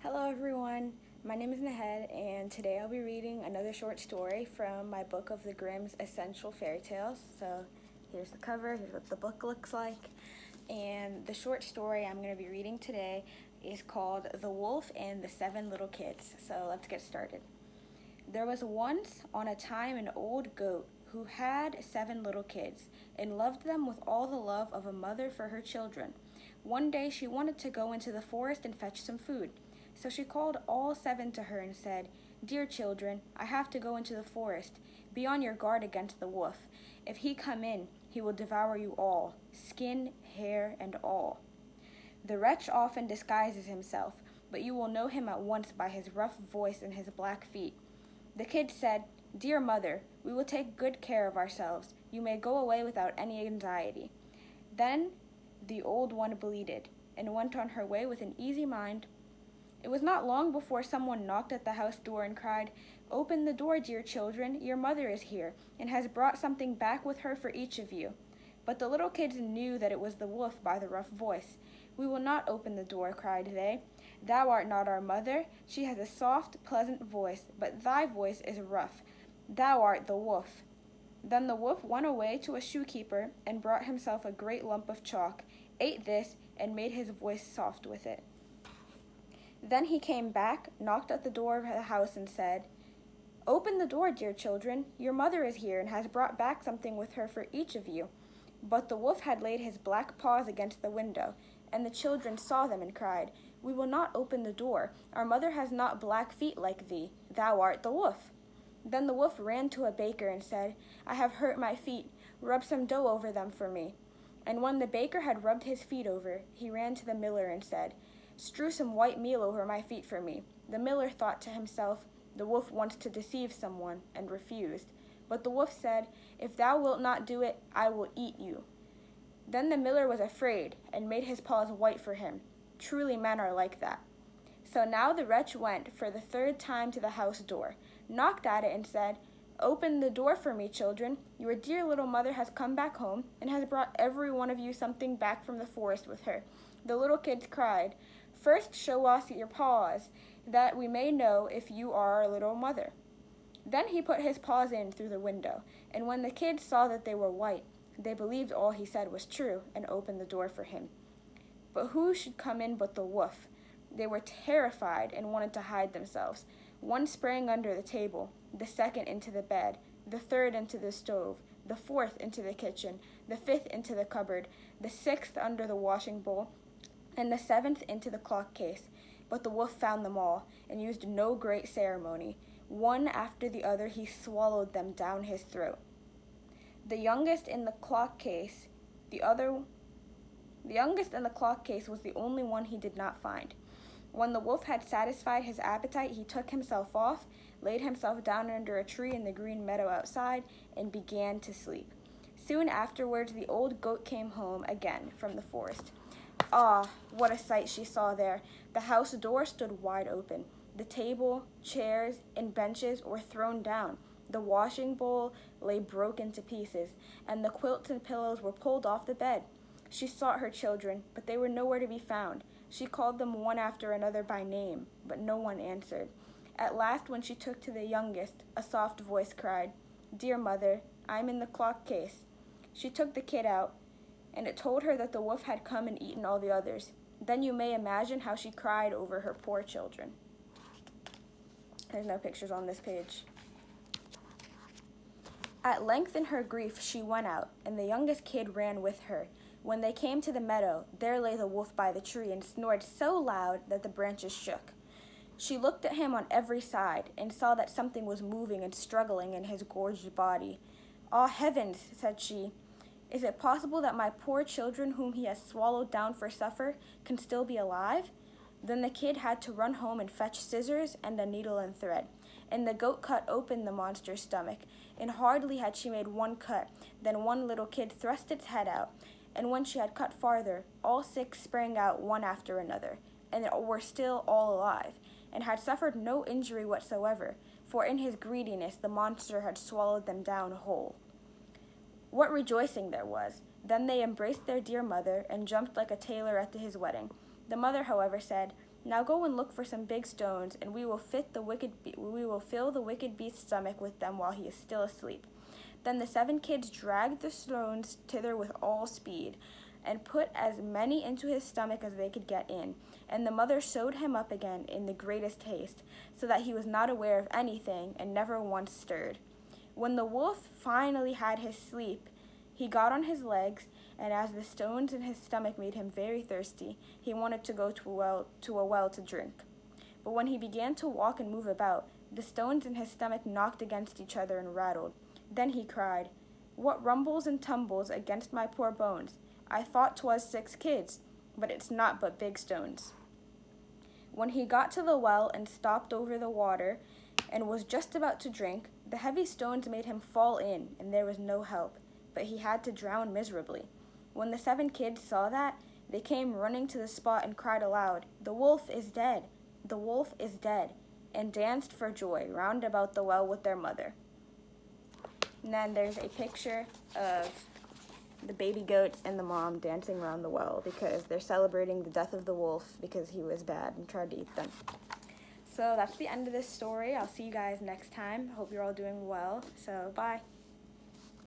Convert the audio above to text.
Hello everyone, my name is Nahed and today I'll be reading another short story from my book of the Grimm's Essential Fairy Tales. So here's the cover, here's what the book looks like, and the short story I'm going to be reading today is called The Wolf and the Seven Little Kids. So let's get started. There was once on a time an old goat who had 7 little kids and loved them with all the love of a mother for her children. One day she wanted to go into the forest and fetch some food. So she called all 7 to her and said, "Dear children, I have to go into the forest. Be on your guard against the wolf. If he come in, he will devour you all, skin, hair, and all. The wretch often disguises himself, but you will know him at once by his rough voice and his black feet." The kids said, "Dear mother, we will take good care of ourselves. You may go away without any anxiety." Then the old one bleated and went on her way with an easy mind. It was not long before someone knocked at the house door and cried, "Open the door, dear children, your mother is here, and has brought something back with her for each of you." But the little kids knew that it was the wolf by the rough voice. "We will not open the door," cried they. "Thou art not our mother. She has a soft, pleasant voice, but thy voice is rough. Thou art the wolf." Then the wolf went away to a shoekeeper and brought himself a great lump of chalk, ate this, and made his voice soft with it. Then he came back, knocked at the door of the house, and said, "Open the door, dear children. Your mother is here and has brought back something with her for each of you." But the wolf had laid his black paws against the window, and the children saw them and cried, "We will not open the door. Our mother has not black feet like thee. Thou art the wolf." Then the wolf ran to a baker and said, "I have hurt my feet. Rub some dough over them for me." And when the baker had rubbed his feet over, he ran to the miller and said, "Strew some white meal over my feet for me." The miller thought to himself, "The wolf wants to deceive someone," and refused. But the wolf said, "If thou wilt not do it, I will eat you." Then the miller was afraid, and made his paws white for him. Truly men are like that. So now the wretch went for the 3rd time to the house door, knocked at it, and said, "Open the door for me, children. Your dear little mother has come back home, and has brought every one of you something back from the forest with her." The little kids cried, "First show us your paws, that we may know if you are our little mother." Then he put his paws in through the window, and when the kids saw that they were white, they believed all he said was true, and opened the door for him. But who should come in but the wolf? They were terrified and wanted to hide themselves. One sprang under the table, the second into the bed, the third into the stove, the fourth into the kitchen, the fifth into the cupboard, the sixth under the washing bowl, and the 7th into the clock case. But the wolf found them all, and used no great ceremony. One after the other he swallowed them down his throat. The youngest in the clock case, was the only one he did not find. When the wolf had satisfied his appetite, he took himself off, laid himself down under a tree in the green meadow outside, and began to sleep. Soon afterwards the old goat came home again from the forest. Ah, what a sight she saw there! The house door stood wide open. The table, chairs, and benches were thrown down. The washing bowl lay broken to pieces, and the quilts and pillows were pulled off the bed. She sought her children, but they were nowhere to be found. She called them one after another by name, but no one answered. At last, when she took to the youngest, a soft voice cried, "Dear mother, I am in the clock case." She took the kid out, and it told her that the wolf had come and eaten all the others. Then you may imagine how she cried over her poor children. There's no pictures on this page. At length in her grief she went out, and the youngest kid ran with her. When they came to the meadow, there lay the wolf by the tree, and snored so loud that the branches shook. She looked at him on every side, and saw that something was moving and struggling in his gorged body. "Ah, heavens," said she, "is it possible that my poor children, whom he has swallowed down for supper, can still be alive?" Then the kid had to run home and fetch scissors and a needle and thread, and the goat cut open the monster's stomach, and hardly had she made one cut, than one little kid thrust its head out, and when she had cut farther, all 6 sprang out one after another, and were still all alive, and had suffered no injury whatsoever, for in his greediness the monster had swallowed them down whole. What rejoicing there was! Then they embraced their dear mother, and jumped like a tailor at his wedding. The mother, however, said, Now go and look for some big stones, and we will fill the wicked beast's stomach with them while he is still asleep." Then the 7 kids dragged the stones thither with all speed, and put as many into his stomach as they could get in. And the mother sewed him up again in the greatest haste, so that he was not aware of anything, and never once stirred. When the wolf finally had his sleep, he got on his legs, and as the stones in his stomach made him very thirsty, he wanted to go to a well to drink. But when he began to walk and move about, the stones in his stomach knocked against each other and rattled. Then he cried, "What rumbles and tumbles against my poor bones? I thought 'twas 6 kids, but it's not but big stones." When he got to the well and stopped over the water and was just about to drink, the heavy stones made him fall in, and there was no help, but he had to drown miserably. When the 7 kids saw that, they came running to the spot and cried aloud, "The wolf is dead! The wolf is dead!" and danced for joy round about the well with their mother. And then there's a picture of the baby goats and the mom dancing around the well because they're celebrating the death of the wolf because he was bad and tried to eat them. So that's the end of this story. I'll see you guys next time. Hope you're all doing well. So bye.